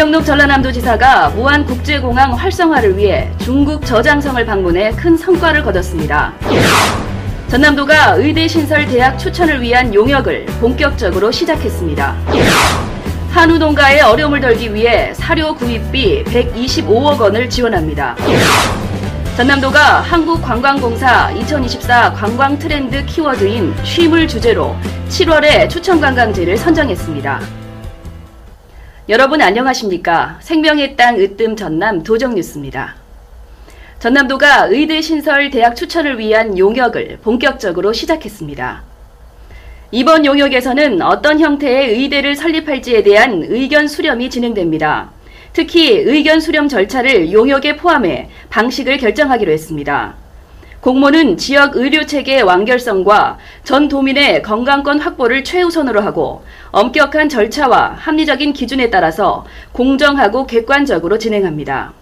김영록 전라남도지사가 무안국제공항 활성화를 위해 중국 저장성을 방문해 큰 성과를 거뒀습니다. 전남도가 의대 신설 대학 추천을 위한 용역을 본격적으로 시작했습니다. 한우 농가의 어려움을 덜기 위해 사료 구입비 125억 원을 지원합니다. 전남도가 한국관광공사 2024 관광 트렌드 키워드인 쉼을 주제로 7월에 추천 관광지를 선정했습니다. 여러분 안녕하십니까? 생명의 땅 으뜸 전남 도정뉴스입니다. 전남도가 의대 신설 대학 추천을 위한 용역을 본격적으로 시작했습니다. 이번 용역에서는 어떤 형태의 의대를 설립할지에 대한 의견 수렴이 진행됩니다. 특히 의견 수렴 절차를 용역에 포함해 방식을 결정하기로 했습니다. 공모는 지역 의료체계의 완결성과 전 도민의 건강권 확보를 최우선으로 하고 엄격한 절차와 합리적인 기준에 따라서 공정하고 객관적으로 진행합니다.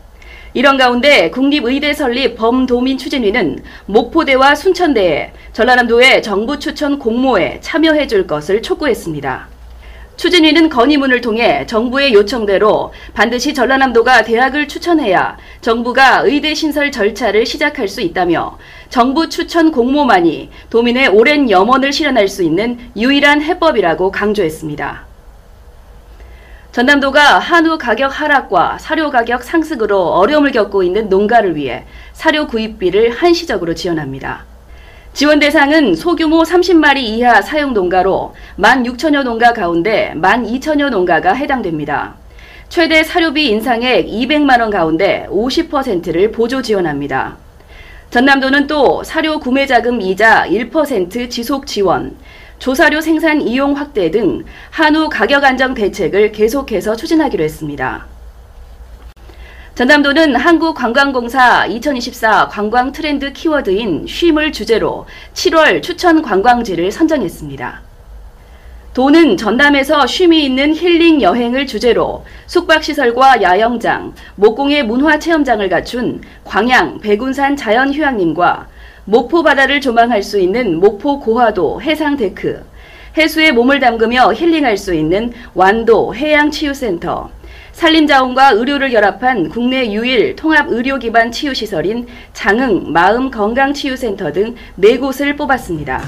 이런 가운데 국립의대 설립 범도민 추진위는 목포대와 순천대에 전라남도의 정부 추천 공모에 참여해 줄 것을 촉구했습니다. 추진위는 건의문을 통해 정부의 요청대로 반드시 전라남도가 대학을 추천해야 정부가 의대 신설 절차를 시작할 수 있다며 정부 추천 공모만이 도민의 오랜 염원을 실현할 수 있는 유일한 해법이라고 강조했습니다. 전남도가 한우 가격 하락과 사료 가격 상승으로 어려움을 겪고 있는 농가를 위해 사료 구입비를 한시적으로 지원합니다. 지원 대상은 소규모 30마리 이하 사용 농가로 16,000여 농가 가운데 12,000여 농가가 해당됩니다. 최대 사료비 인상액 200만 원 가운데 50%를 보조 지원합니다. 전남도는 또 사료 구매 자금 이자 1% 지속 지원, 조사료 생산 이용 확대 등 한우 가격 안정 대책을 계속해서 추진하기로 했습니다. 전남도는 한국관광공사 2024 관광 트렌드 키워드인 쉼을 주제로 7월 추천 관광지를 선정했습니다. 도는 전남에서 쉼이 있는 힐링 여행을 주제로 숙박시설과 야영장, 목공예 문화체험장을 갖춘 광양 백운산 자연휴양림과 목포 바다를 조망할 수 있는 목포 고화도 해상데크, 해수에 몸을 담그며 힐링할 수 있는 완도 해양치유센터, 산림자원과 의료를 결합한 국내 유일 통합의료기반 치유시설인 장흥 마음건강치유센터 등 4곳을 뽑았습니다.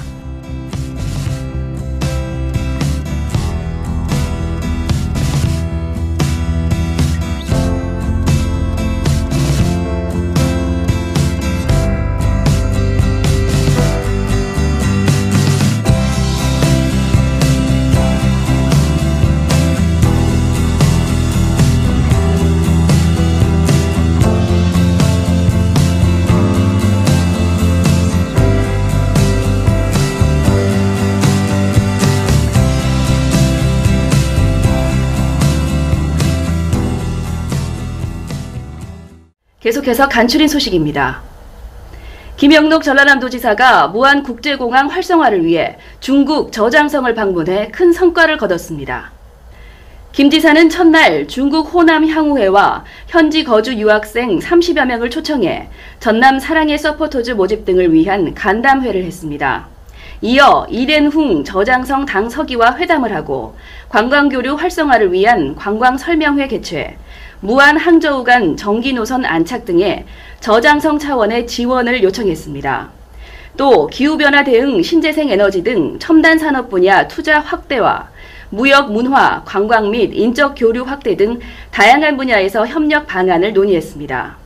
계속해서 간추린 소식입니다. 김영록 전라남도지사가 무안국제공항 활성화를 위해 중국 저장성을 방문해 큰 성과를 거뒀습니다. 김 지사는 첫날 중국 호남 향후회와 현지 거주 유학생 30여 명을 초청해 전남 사랑의 서포터즈 모집 등을 위한 간담회를 했습니다. 이어 이랜흥 저장성 당서기와 회담을 하고 관광교류 활성화를 위한 관광설명회 개최, 무안 항저우 간 전기노선 안착 등의 저장성 차원의 지원을 요청했습니다. 또 기후변화 대응 신재생 에너지 등 첨단 산업 분야 투자 확대와 무역 문화, 관광 및 인적 교류 확대 등 다양한 분야에서 협력 방안을 논의했습니다.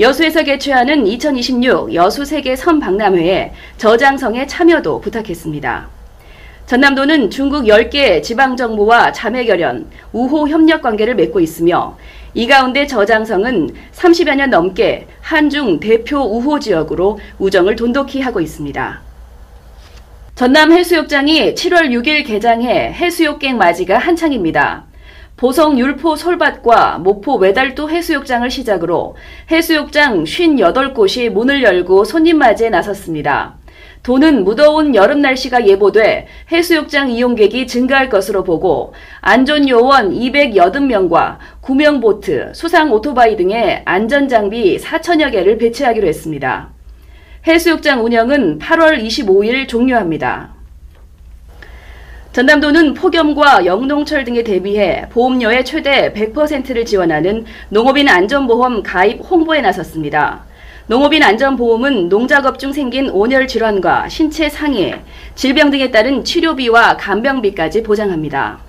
여수에서 개최하는 2026 여수 세계 선박람회에 저장성의 참여도 부탁했습니다. 전남도는 중국 10개 지방정부와 자매결연, 우호 협력 관계를 맺고 있으며 이 가운데 저장성은 30여 년 넘게 한중 대표 우호 지역으로 우정을 돈독히 하고 있습니다. 전남 해수욕장이 7월 6일 개장해 해수욕객 맞이가 한창입니다. 보성 율포 솔밭과 목포 외달도 해수욕장을 시작으로 해수욕장 58곳이 문을 열고 손님 맞이에 나섰습니다. 도는 무더운 여름 날씨가 예보돼 해수욕장 이용객이 증가할 것으로 보고 안전요원 280명과 구명보트, 수상 오토바이 등의 안전장비 4천여 개를 배치하기로 했습니다. 해수욕장 운영은 8월 25일 종료합니다. 전남도는 폭염과 영농철 등에 대비해 보험료의 최대 100%를 지원하는 농업인 안전보험 가입 홍보에 나섰습니다. 농업인 안전보험은 농작업 중 생긴 온열 질환과 신체 상해, 질병 등에 따른 치료비와 간병비까지 보장합니다.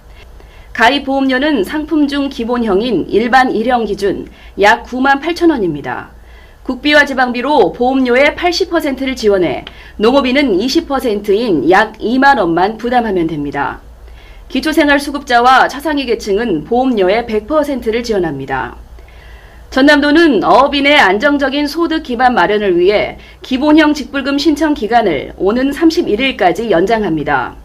가입 보험료는 상품 중 기본형인 일반 1형 기준 약 9만 8천 원입니다. 국비와 지방비로 보험료의 80%를 지원해 농업인은 20%인 약 2만 원만 부담하면 됩니다. 기초생활수급자와 차상위 계층은 보험료의 100%를 지원합니다. 전남도는 어업인의 안정적인 소득 기반 마련을 위해 기본형 직불금 신청 기간을 오는 31일까지 연장합니다.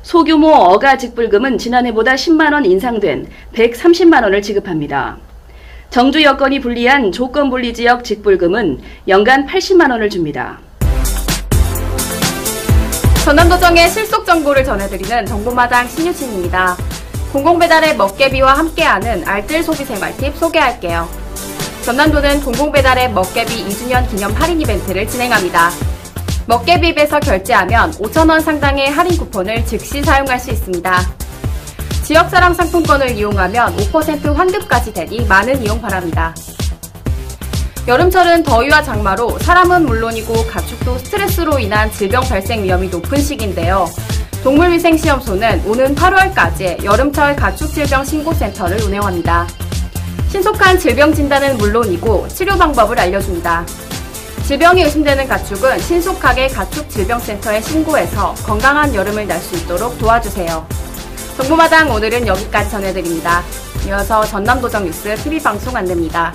소규모 어가 직불금은 지난해보다 10만 원 인상된 130만 원을 지급합니다. 정주 여건이 불리한 조건분리지역 직불금은 연간 80만 원을 줍니다. 전남도정의 실속 정보를 전해드리는 정보마당 신유진입니다. 공공배달의 먹개비와 함께하는 알뜰 소비생활 팁 소개할게요. 전남도는 공공배달의 먹개비 2주년 기념 할인 이벤트를 진행합니다. 먹개비앱에서 결제하면 5,000원 상당의 할인 쿠폰을 즉시 사용할 수 있습니다. 지역사랑 상품권을 이용하면 5% 환급까지 되니 많은 이용 바랍니다. 여름철은 더위와 장마로 사람은 물론이고 가축도 스트레스로 인한 질병 발생 위험이 높은 시기인데요. 동물위생시험소는 오는 8월까지 여름철 가축질병 신고센터를 운영합니다. 신속한 질병 진단은 물론이고 치료 방법을 알려줍니다. 질병이 의심되는 가축은 신속하게 가축질병센터에 신고해서 건강한 여름을 날 수 있도록 도와주세요. 정보마당 오늘은 여기까지 전해드립니다. 이어서 전남도정 뉴스 TV방송 안내입니다.